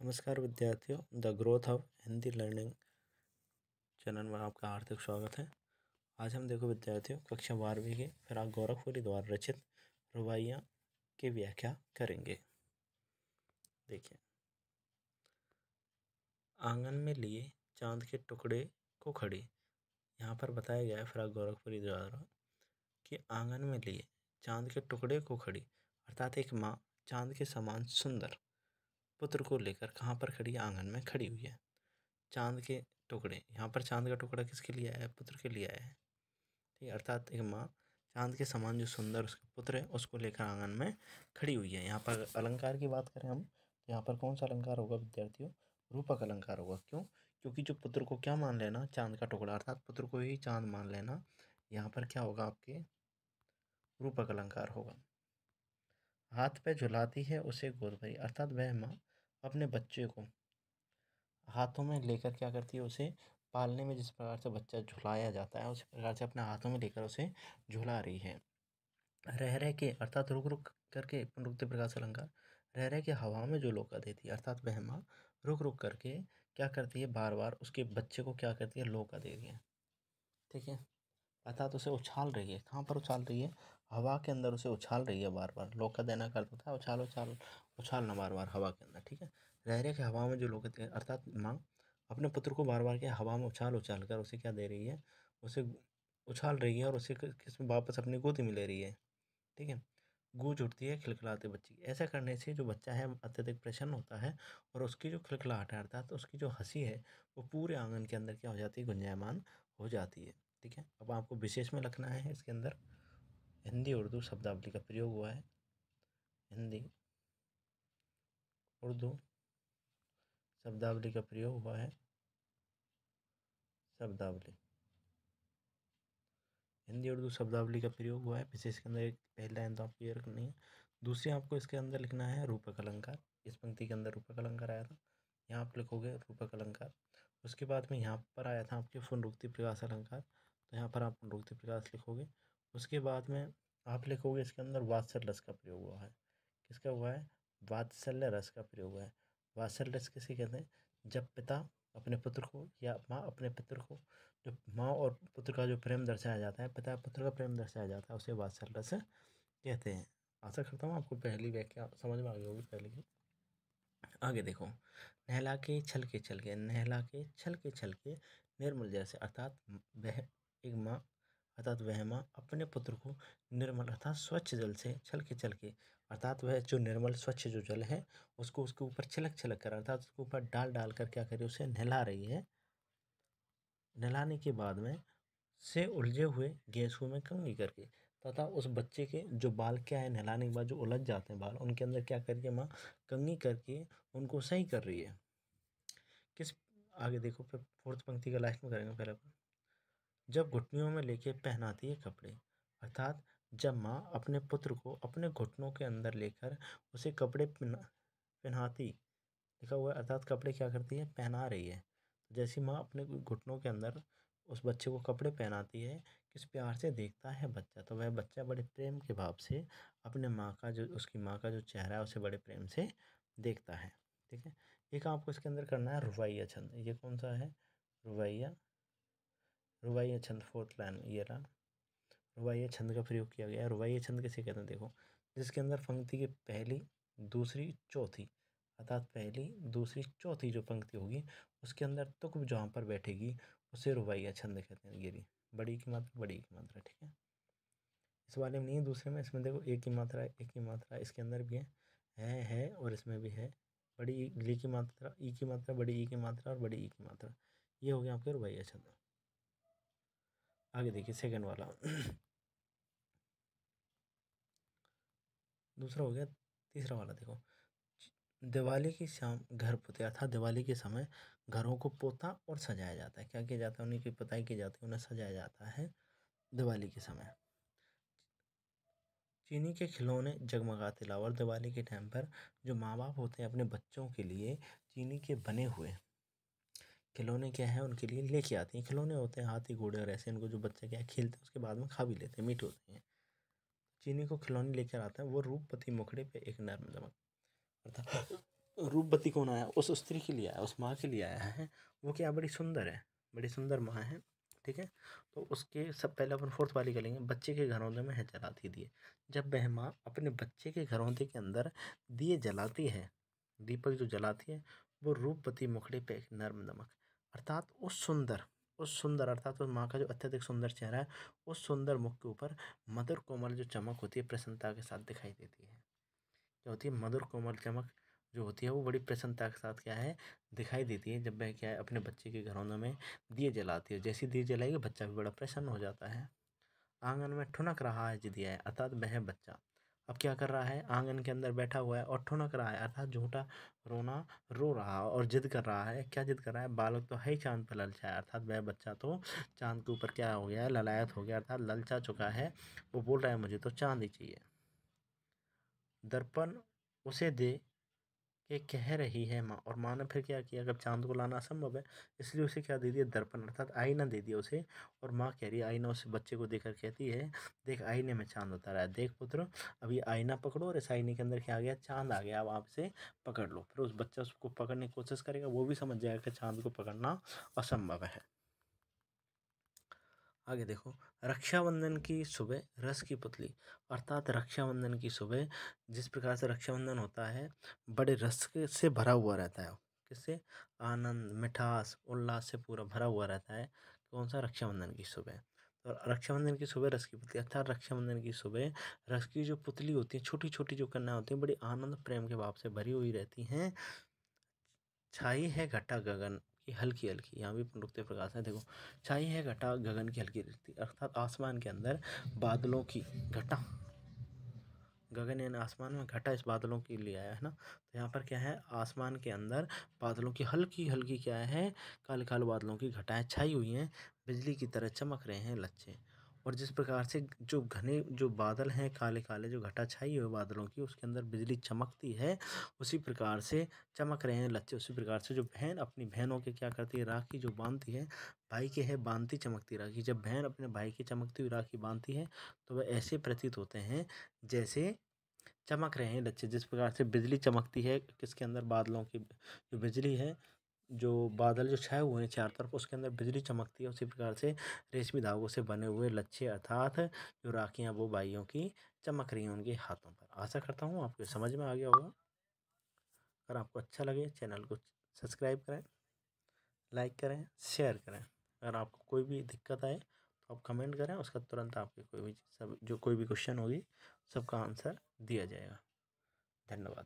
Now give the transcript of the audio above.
नमस्कार विद्यार्थियों, the growth of Hindi learning channel में आपका हार्दिक स्वागत है। आज हम देखो विद्यार्थियों कक्षा 12वीं के फिराक गोरखपुरी द्वारा रचित रुबाइयाँ की व्याख्या करेंगे। देखिए, आंगन में लिए चांद के टुकड़े को खड़ी। यहाँ पर बताया गया है फिराक गोरखपुरी द्वारा कि आंगन में लिए चांद के टुकड़े को खड़ी, अर्थात एक माँ चांद के समान सुंदर पुत्र को लेकर कहाँ पर खड़ी है? आंगन में खड़ी हुई है। चांद के टुकड़े, यहाँ पर चांद का टुकड़ा किसके लिए आया है? पुत्र के लिए आया है। ठीक है, अर्थात एक माँ चांद के समान जो सुंदर उसका पुत्र है उसको लेकर आंगन में खड़ी हुई है। यहाँ पर अलंकार की बात करें हम तो यहाँ पर कौन सा अलंकार होगा विद्यार्थियों? रूपक अलंकार होगा। क्यों? क्योंकि जो पुत्र को क्या मान लेना? चांद का टुकड़ा, अर्थात पुत्र को ही चांद मान लेना। यहाँ पर क्या होगा? आपके रूपक अलंकार होगा। हाथ पे झुलाती है उसे गोद भरी, अर्थात वह माँ अपने बच्चे को हाथों में लेकर क्या करती है? उसे पालने में जिस प्रकार से बच्चा झुलाया जाता है उसी प्रकार से अपने हाथों में लेकर उसे झुला रही है। रह रह के, अर्थात रुक रुक करके, पुनरुक्ति प्रकाश अलंकार। रह रह के हवा में जो लोका देती है, अर्थात वह माँ रुक रुक करके क्या करती है? बार बार उसके बच्चे को क्या करती है? लोका दे रही है। ठीक है, अर्थात उसे उछाल रही है। कहाँ पर उछाल रही है? हवा के अंदर उसे उछाल रही है बार बार। लोका देना का अर्थ होता है उछाल उछाल उछालना बार बार हवा के अंदर। ठीक है, रह रहे के हवा में जो लोग, अर्थात माँ अपने पुत्र को बार बार क्या हवा में उछाल उछाल कर उसे क्या दे रही है? उसे उछाल रही है और उसे किस वापस अपनी गोदी में ले रही है। ठीक है, गूंज उठती है खिलखिलाते बच्चे की। ऐसा करने से जो बच्चा है अत्यधिक प्रसन्न होता है और उसकी जो खिलखिलाहट है, अर्थात उसकी जो हंसी है, वो पूरे आंगन के अंदर क्या हो जाती है? गुंजायमान हो जाती है। ठीक है, अब आपको विशेष में लिखना है इसके अंदर हिंदी उर्दू शब्दावली का प्रयोग हुआ है। हिंदी उर्दू शब्दावली का प्रयोग हुआ है। शब्दावली, हिंदी उर्दू शब्दावली का प्रयोग हुआ है। विशेष के अंदर एक पहली लाइन तो आपको ये रखनी है। दूसरी आपको इसके अंदर लिखना है रूपक अलंकार। इस पंक्ति के अंदर रूपक अलंकार आया था, यहाँ आप लिखोगे रूपक अलंकार। उसके बाद में यहाँ पर आया था आपके पुनरुक्ति प्रकाश अलंकार, तो यहाँ पर आप पुनरुक्ति प्रकाश लिखोगे। उसके बाद में आप लिखोगे इसके अंदर वात्सल्य रस का प्रयोग हुआ है। किसका हुआ है? वात्सल्य रस का प्रयोग हुआ है। वात्सल्य रस किसे कहते हैं? जब पिता अपने पुत्र को या माँ अपने पुत्र को, जो माँ और पुत्र का जो प्रेम दर्शाया जाता है, पिता पुत्र का प्रेम दर्शाया जाता है, उसे वात्सल्य रस कहते हैं। आशा करता हूँ आपको पहली व्याख्या समझ में आ गई होगी पहले की। आगे देखो, नहला के छल के छल के, नहला के छल के छल के निर्मल जैसे, अर्थात वह एक माँ, अर्थात वह माँ अपने पुत्र को निर्मल अर्थात स्वच्छ जल से छल के, अर्थात वह जो निर्मल स्वच्छ जो जल है उसको उसके ऊपर छिलक छिलक कर, अर्थात उसके ऊपर डाल डाल कर क्या करे? उसे नहला रही है। नहलाने के बाद में से उलझे हुए गेसुओं में कंघी करके, तथा उस बच्चे के जो बाल क्या है, नहलाने के बाद जो उलझ जाते हैं बाल, उनके अंदर क्या करिए? माँ कंघी करके उनको सही कर रही है। किस? आगे देखो, फिर फोर्थ पंक्ति का लास्ट में करेंगे पहले। जब घुटनियों में लेके पहनाती है कपड़े, अर्थात जब माँ अपने पुत्र को अपने घुटनों के अंदर लेकर उसे कपड़े पहनाती, लिखा हुआ है, अर्थात कपड़े क्या करती है? पहना रही है। जैसी माँ अपने घुटनों के अंदर उस बच्चे को कपड़े पहनाती है, किस प्यार से देखता है बच्चा, तो वह बच्चा बड़े प्रेम के भाव से अपने माँ का जो, उसकी माँ का जो चेहरा है उसे बड़े प्रेम से देखता है। ठीक है, एक आपको इसके अंदर करना है रुबाइया छंद। ये कौन सा है? रुबाइया, रुबाइया छंद फोर्थ लाइन में ये रहा। रुबाइया छंद का प्रयोग किया गया है। रुबाइया छंद किसे कहते हैं? देखो, जिसके अंदर पंक्ति की पहली दूसरी चौथी, अर्थात पहली दूसरी चौथी जो पंक्ति होगी उसके अंदर तुक जहाँ पर बैठेगी उसे रुबाइया छंद कहते हैं। ये बड़ी की मात्रा, बड़ी की मात्रा। ठीक है, इस वाले में नहीं है, दूसरे में। इसमें देखो एक की मात्रा, एक की मात्रा इसके अंदर भी है और इसमें भी है। बड़ी ली की मात्रा, ई की मात्रा, बड़ी ई की मात्रा और बड़ी ई की मात्रा। ये हो गया आपके रुबाइया छंद। आगे देखिए सेकंड वाला दूसरा हो गया। तीसरा वाला देखो, दिवाली की शाम घर पुते, अर्थात दिवाली के समय घरों को पोता और सजाया जाता है। क्या किया जाता है? उन्हीं की पुताई की जाती है, उन्हें सजाया जाता है दिवाली के समय। चीनी के खिलौने जगमगाते लाओ, और दिवाली के टाइम पर जो माँ बाप होते हैं अपने बच्चों के लिए चीनी के बने हुए खिलौने क्या है उनके लिए लेके आती हैं। खिलौने होते हैं हाथी घोड़े और ऐसे, इनको जो बच्चे क्या खेलते हैं उसके बाद में खा भी लेते हैं, मीठे होते हैं। चीनी को खिलौने लेकर आता है, वो रूपवती मुखड़े पे एक नर्म दमक, अर्थात रूपवती कौन आया, उस स्त्री के लिए आया, उस माँ के लिए आया है। वो क्या बड़ी सुंदर है, बड़ी सुंदर माँ है। ठीक है, तो उसके सब पहले अपन फोर्थ वाली करेंगे। बच्चे के घरौंदे में है जलाती दिए। जब वह माँ अपने बच्चे के घरौंदे के अंदर दिए जलाती है, दीपक जो जलाती है, वो रूपवती मुखड़े पे एक नर्म दमक, अर्थात उस सुंदर अर्थात उस माँ का जो अत्यधिक सुंदर चेहरा है, उस सुंदर मुख के ऊपर मधुर कोमल जो चमक होती है प्रसन्नता के साथ दिखाई देती है। क्या होती है, मधुर कोमल चमक जो होती है वो बड़ी प्रसन्नता के साथ क्या है, दिखाई देती है जब वह क्या है अपने बच्चे के घरौंदे में दिए जलाती है। जैसे दिए जलाएगी बच्चा भी बड़ा प्रसन्न हो जाता है। आंगन में ठुनक रहा है जिदिया है, अर्थात वह बच्चा अब क्या कर रहा है, आंगन के अंदर बैठा हुआ है और ठुनक रहा है, अर्थात झूठा रोना रो रहा है और जिद कर रहा है। क्या जिद कर रहा है, बालक तो है ही चांद पर ललचाया, अर्थात वह बच्चा तो चांद के ऊपर क्या हो गया है, ललायत हो गया, अर्थात ललचा चुका है। वो बोल रहा है मुझे तो चांद ही चाहिए। दर्पण उसे दे के कह रही है माँ, और माँ ने फिर क्या किया, अगर चांद को लाना असंभव है इसलिए उसे क्या दे दिया, दर्पण अर्थात आईना दे दिया उसे। और माँ कह रही है, आईना उस बच्चे को देखकर कहती है, देख आईने में चांद उतारा है, देख पुत्र अब ये आईना पकड़ो और इस आईने के अंदर क्या आ गया, चांद आ गया, अब आप इसे पकड़ लो। फिर उस बच्चा उसको पकड़ने की कोशिश करेगा, वो भी समझ जाएगा कि चांद को पकड़ना असंभव है। आगे देखो, रक्षाबंधन की सुबह रस की पुतली, अर्थात रक्षाबंधन की सुबह जिस प्रकार से रक्षाबंधन होता है बड़े रस से भरा हुआ रहता है। किससे, आनंद मिठास उल्लास से पूरा भरा हुआ रहता है। कौन सा, रक्षाबंधन की सुबह। तो रक्षाबंधन की सुबह रस की पुतली, अर्थात रक्षाबंधन की सुबह रस की जो पुतली होती है, छोटी छोटी जो कन्या होती है, बड़ी आनंद प्रेम के भाव से भरी हुई रहती हैं। छाई है घटा गगन की हल्की हल्की, यहाँ भी पुनरुक्ति प्रकाश है। देखो, छाई है घटा गगन की हल्की हल्की, अर्थात आसमान के अंदर बादलों की घटा, गगन यानी आसमान में, घटा इस बादलों के लिए आया है ना। तो यहाँ पर क्या है, आसमान के अंदर बादलों की हल्की हल्की क्या है, काले काले बादलों की घटाएं छाई हुई हैं, बिजली की तरह चमक रहे हैं लच्छे। और जिस प्रकार से जो घने जो बादल हैं काले काले, जो घटा छाई हुई बादलों की उसके अंदर बिजली चमकती है, उसी प्रकार से चमक रहे हैं लच्छे। उसी प्रकार से जो बहन अपनी बहनों के क्या करती है, राखी जो बांधती है, भाई के है बांधती चमकती राखी। जब बहन अपने भाई की चमकती हुई राखी बांधती है तो वह ऐसे प्रतीत होते हैं जैसे चमक रहे हैं लच्छे। जिस प्रकार से बिजली चमकती है किसके अंदर, बादलों की जो बिजली है, जो बादल जो छाए हुए हैं चारों तरफ उसके अंदर बिजली चमकती है, उसी प्रकार से रेशमी धागों से बने हुए लच्छे अर्थात जो राखियां वो भाइयों की चमक रही हैं उनके हाथों पर। आशा करता हूँ आपको समझ में आ गया होगा। अगर आपको अच्छा लगे चैनल को सब्सक्राइब करें, लाइक करें, शेयर करें। अगर आपको कोई भी दिक्कत आए तो आप कमेंट करें, उसका तुरंत आपकी कोई भी सब जो कोई भी क्वेश्चन होगी सबका आंसर दिया जाएगा। धन्यवाद।